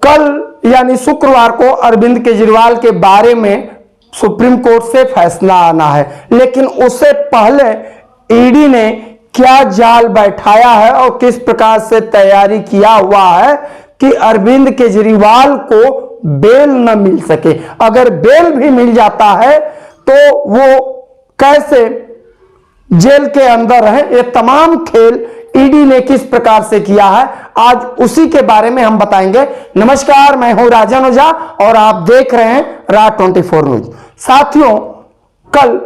कल यानी शुक्रवार को अरविंद केजरीवाल के बारे में सुप्रीम कोर्ट से फैसला आना है, लेकिन उससे पहले ईडी ने क्या जाल बैठाया है और किस प्रकार से तैयारी किया हुआ है कि अरविंद केजरीवाल को बेल न मिल सके। अगर बेल भी मिल जाता है तो वो कैसे जेल के अंदर है, ये तमाम खेल ईडी ने किस प्रकार से किया है, आज उसी के बारे में हम बताएंगे। नमस्कार, मैं हूं राजन ओझा और आप देख रहे हैं राज 24 न्यूज। साथियों, कल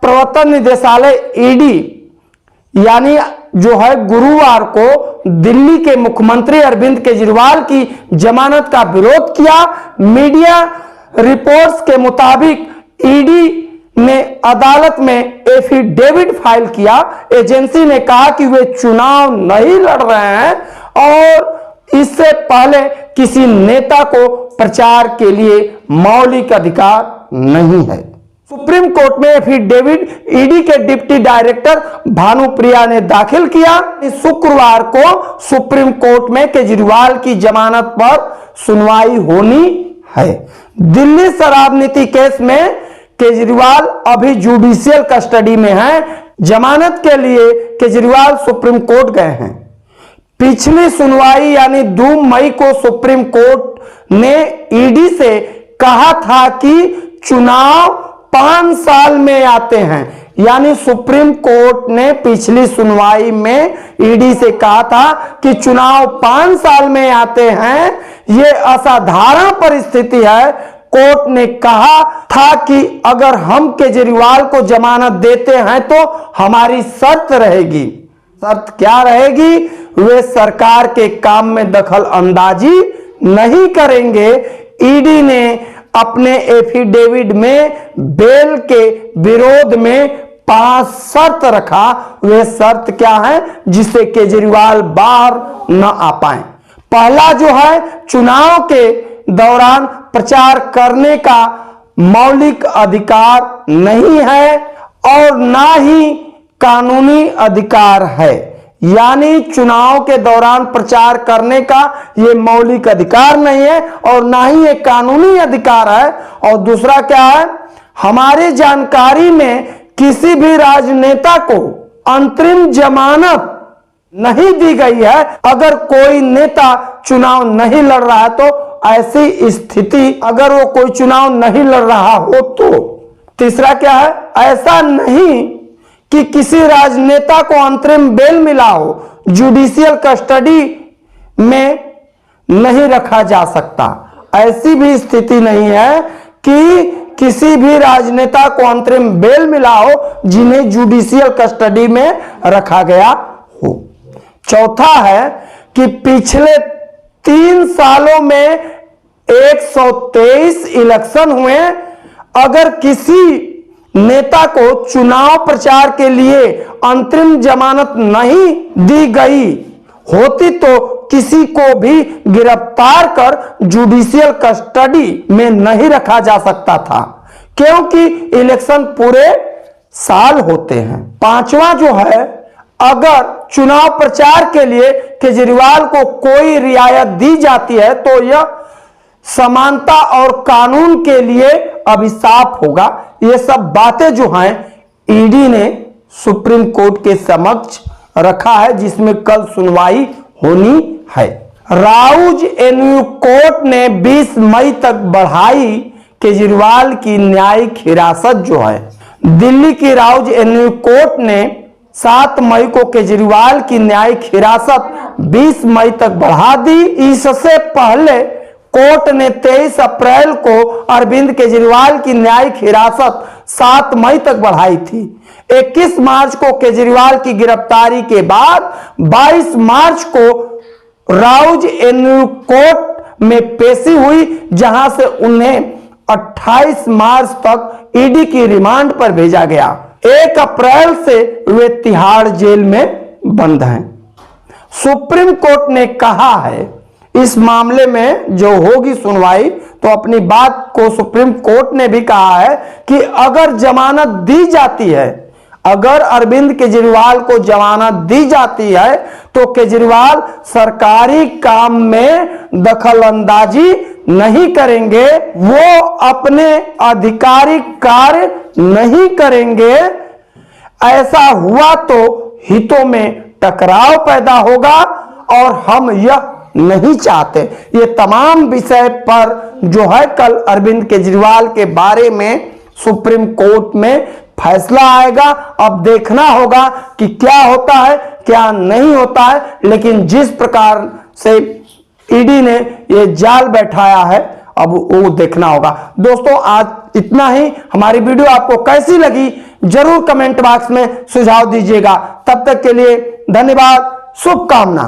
प्रवर्तन निदेशालय ईडी यानी जो है गुरुवार को दिल्ली के मुख्यमंत्री अरविंद केजरीवाल की जमानत का विरोध किया। मीडिया रिपोर्ट्स के मुताबिक ईडी ने अदालत में एफिडेविट फाइल किया। एजेंसी ने कहा कि वे चुनाव नहीं लड़ रहे हैं और इससे पहले किसी नेता को प्रचार के लिए मौलिक अधिकार नहीं है। सुप्रीम कोर्ट में एफिडेविट ईडी के डिप्टी डायरेक्टर भानुप्रिया ने दाखिल किया। शुक्रवार को सुप्रीम कोर्ट में केजरीवाल की जमानत पर सुनवाई होनी है। दिल्ली शराब नीति केस में केजरीवाल अभी जुडिशियल कस्टडी में हैं। जमानत के लिए केजरीवाल सुप्रीम कोर्ट गए हैं। पिछली सुनवाई यानी 2 मई को सुप्रीम कोर्ट ने ईडी से कहा था कि चुनाव 5 साल में आते हैं। यानी सुप्रीम कोर्ट ने पिछली सुनवाई में ईडी से कहा था कि चुनाव 5 साल में आते हैं, ये असाधारण परिस्थिति है। कोर्ट ने कहा था कि अगर हम केजरीवाल को जमानत देते हैं तो हमारी शर्त रहेगी। शर्त क्या रहेगी? वे सरकार के काम में दखल अंदाजी नहीं करेंगे। ईडी ने अपने एफिडेविट में बेल के विरोध में 5 शर्त रखा। वे शर्त क्या है जिससे केजरीवाल बाहर न आ पाए? पहला जो है, चुनाव के दौरान प्रचार करने का मौलिक अधिकार नहीं है और ना ही कानूनी अधिकार है। यानी चुनाव के दौरान प्रचार करने का ये मौलिक अधिकार नहीं है और ना ही ये कानूनी अधिकार है। और दूसरा क्या है, हमारी जानकारी में किसी भी राजनेता को अंतरिम जमानत नहीं दी गई है। अगर कोई नेता चुनाव नहीं लड़ रहा है तो ऐसी स्थिति, अगर वो कोई चुनाव नहीं लड़ रहा हो तो। तीसरा क्या है, ऐसा नहीं कि किसी राजनेता को अंतरिम बेल मिला हो, जुडिशियल कस्टडी में नहीं रखा जा सकता। ऐसी भी स्थिति नहीं है कि किसी भी राजनेता को अंतरिम बेल मिला हो जिन्हें जुडिशियल कस्टडी में रखा गया हो। चौथा है कि पिछले 3 सालों में 123 इलेक्शन हुए। अगर किसी नेता को चुनाव प्रचार के लिए अंतरिम जमानत नहीं दी गई होती तो किसी को भी गिरफ्तार कर जुडिशियल कस्टडी में नहीं रखा जा सकता था, क्योंकि इलेक्शन पूरे साल होते हैं। 5वां जो है, अगर चुनाव प्रचार के लिए केजरीवाल को कोई रियायत दी जाती है तो यह समानता और कानून के लिए अभिशाप होगा। ये सब बातें जो हैं ईडी ने सुप्रीम कोर्ट के समक्ष रखा है, जिसमें कल सुनवाई होनी है। राउज एवेन्यू कोर्ट ने 20 मई तक बढ़ाई केजरीवाल की न्यायिक हिरासत जो है। दिल्ली की राउज एवेन्यू कोर्ट ने 7 मई को केजरीवाल की न्यायिक हिरासत 20 मई तक बढ़ा दी। इससे पहले कोर्ट ने 23 अप्रैल को अरविंद केजरीवाल की न्यायिक हिरासत 7 मई तक बढ़ाई थी। 21 मार्च को केजरीवाल की गिरफ्तारी के बाद 22 मार्च को राउज एवेन्यू कोर्ट में पेशी हुई, जहां से उन्हें 28 मार्च तक ईडी की रिमांड पर भेजा गया। 1 अप्रैल से वे तिहाड़ जेल में बंद हैं। सुप्रीम कोर्ट ने कहा है इस मामले में जो होगी सुनवाई, तो अपनी बात को सुप्रीम कोर्ट ने भी कहा है कि अगर जमानत दी जाती है अगर अरविंद केजरीवाल को जमानत दी जाती है तो केजरीवाल सरकारी काम में दखल अंदाजी नहीं करेंगे, वो अपने आधिकारिक कार्य नहीं करेंगे। ऐसा हुआ तो हितों में टकराव पैदा होगा और हम यह नहीं चाहते। ये तमाम विषय पर जो है कल अरविंद केजरीवाल के बारे में सुप्रीम कोर्ट में फैसला आएगा। अब देखना होगा कि क्या होता है क्या नहीं होता है, लेकिन जिस प्रकार से ईडी ने ये जाल बैठाया है अब वो देखना होगा। दोस्तों आज इतना ही। हमारी वीडियो आपको कैसी लगी जरूर कमेंट बॉक्स में सुझाव दीजिएगा। तब तक के लिए धन्यवाद, शुभकामना।